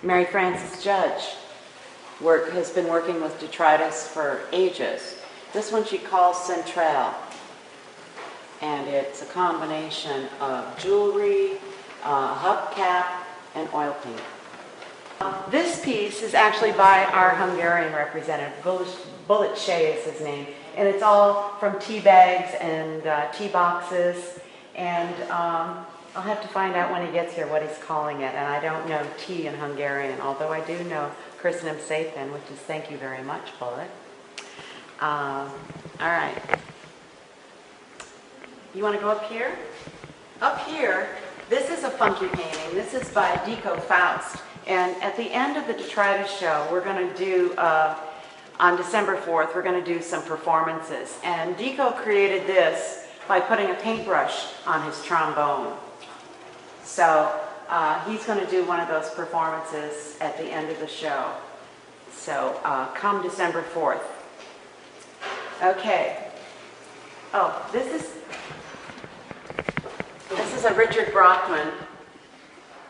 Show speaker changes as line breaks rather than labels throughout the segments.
Mary Frances Judge has been working with detritus for ages. This one she calls Centrale, and it's a combination of jewelry, hubcap, and oil paint. This piece is actually by our Hungarian representative. Bullet Shea is his name, and it's all from tea bags and tea boxes, and I'll have to find out when he gets here what he's calling it, and I don't know tea in Hungarian, although I do know Köszönöm szépen, which is thank you very much, Bullet. All right. You want to go up here? Up here, this is a funky painting. This is by Deco Faust. And at the end of the Detritus show, we're going to do, on December 4th, we're going to do some performances. And Deco created this by putting a paintbrush on his trombone. So he's going to do one of those performances at the end of the show. So come December 4th. Okay. Oh, this is a Richard Brockman,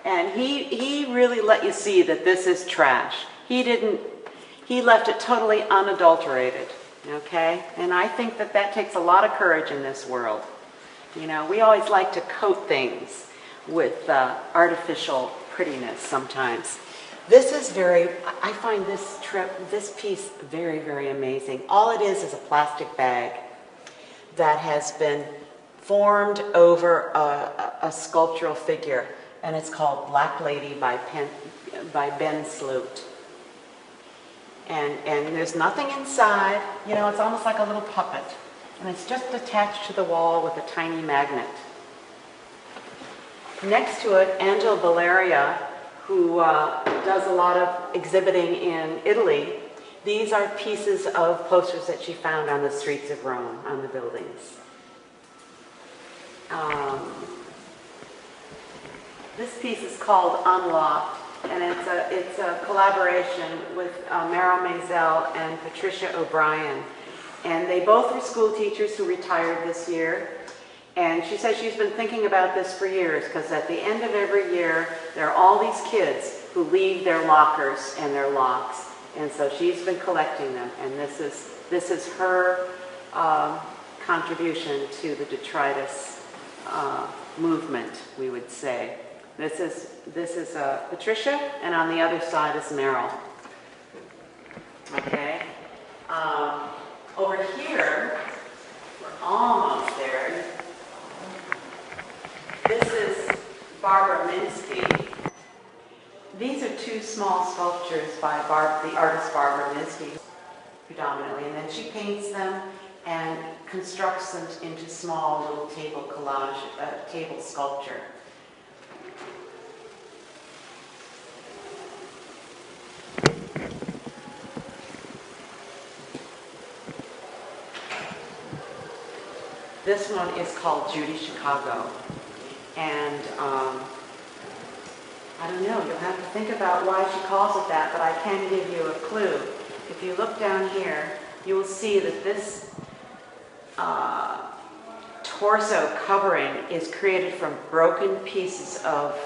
and he really let you see that this is trash. He left it totally unadulterated, okay? And I think that takes a lot of courage in this world. You know, we always like to coat things with artificial prettiness sometimes. This is I find this piece very, very amazing. All it is a plastic bag that has been formed over a sculptural figure, and it's called Black Lady by Ben Sloot. And there's nothing inside. You know, it's almost like a little puppet, and it's just attached to the wall with a tiny magnet. Next to it, Angela Valeria, who does a lot of exhibiting in Italy. These are pieces of posters that she found on the streets of Rome, on the buildings. This piece is called Unlocked, and it's a collaboration with Meryl Maisel and Patricia O'Brien. And they both were school teachers who retired this year. And she says she's been thinking about this for years, because at the end of every year, there are all these kids who leave their lockers and their locks. And so she's been collecting them, and this is her contribution to the detritus movement, we would say. This is Patricia, and on the other side is Meryl. Okay. Over here, we're almost there. This is Barbara Minsky. These are two small sculptures by the artist Barbara Minsky, predominantly, and then she paints them and constructs them into small little table collage, table sculpture. This one is called Judy Chicago, and I don't know, you'll have to think about why she calls it that, but I can give you a clue. If you look down here, you will see that this torso covering is created from broken pieces of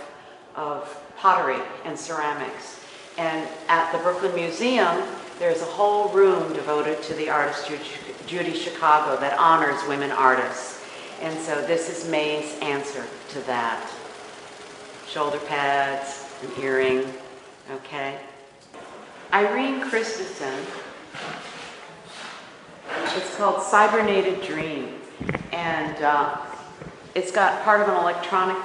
pottery and ceramics. And at the Brooklyn Museum, there's a whole room devoted to the artist Judy Chicago that honors women artists. And so this is May's answer to that. Shoulder pads, an earring, okay? Irene Christensen, it's called Cybernated Dream. And it's got part of an electronic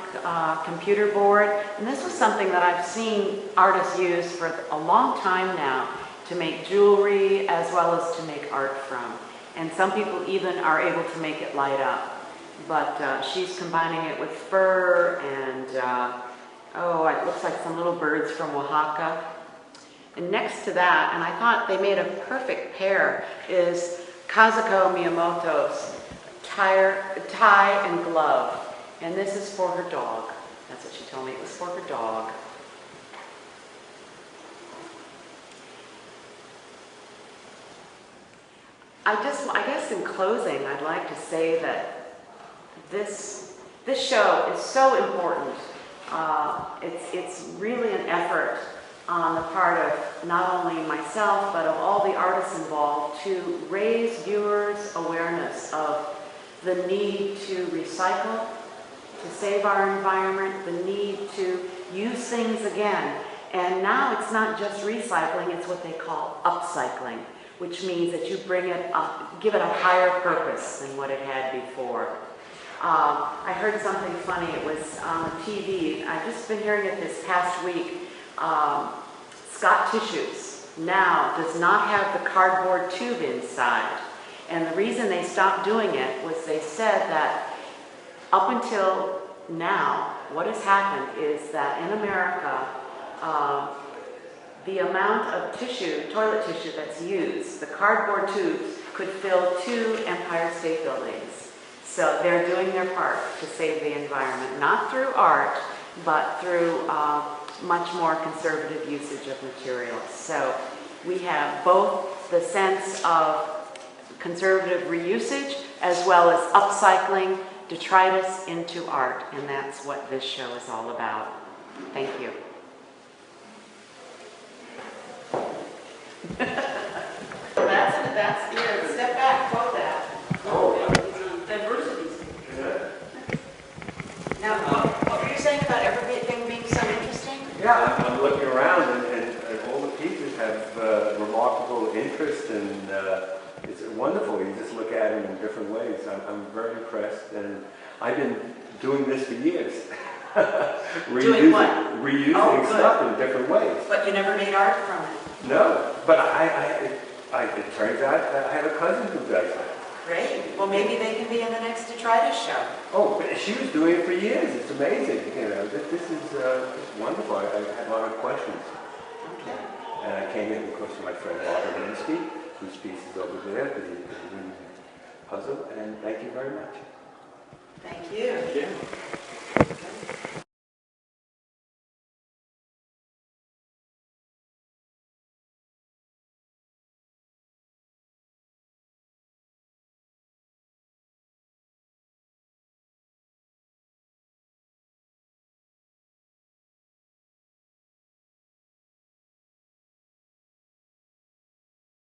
computer board. And this was something that I've seen artists use for a long time now to make jewelry as well as to make art from. And some people even are able to make it light up. But she's combining it with fur and, it looks like some little birds from Oaxaca. And next to that, and I thought they made a perfect pair, is Kazuko Miyamoto's tie and glove. And this is for her dog. That's what she told me, it was for her dog. I guess in closing, I'd like to say that this show is so important. It's really an effort on the part of not only myself, but of all the artists involved to raise viewers' awareness of the need to recycle, to save our environment, the need to use things again. And now it's not just recycling, it's what they call upcycling, which means that you bring it up, give it a higher purpose than what it had before. I heard something funny. It was on TV. I've just been hearing it this past week. Scott Tissues now does not have the cardboard tube inside. And the reason they stopped doing it was they said that up until now, what has happened is that in America, the amount of tissue, toilet tissue that's used, the cardboard tubes could fill 2 Empire State Buildings. So they're doing their part to save the environment, not through art, but through much more conservative usage of materials. So we have both the sense of conservative reusage as well as upcycling detritus into art, and that's what this show is all about. Thank you. That's here. Step back, quote that.
Oh,
Diversity. Now, what were you saying about everything being so interesting?
yeah, I'm looking around and all the pieces have remarkable interest, and it's wonderful. You just look at them in different ways. I'm very impressed, and I've been doing this for years.
Doing what?
Reusing stuff in different ways.
But you never made art from it.
No, but it turns out I have a cousin who does that.
Great. Well, maybe they can be in the next Detritus show.
Oh, but she was doing it for years. It's amazing. You know, this is wonderful. I had a lot of questions.
Okay.
And I came in because of my friend Robert Linsky, whose piece is over there, the puzzle. And thank you very much.
Thank you.
Thank you.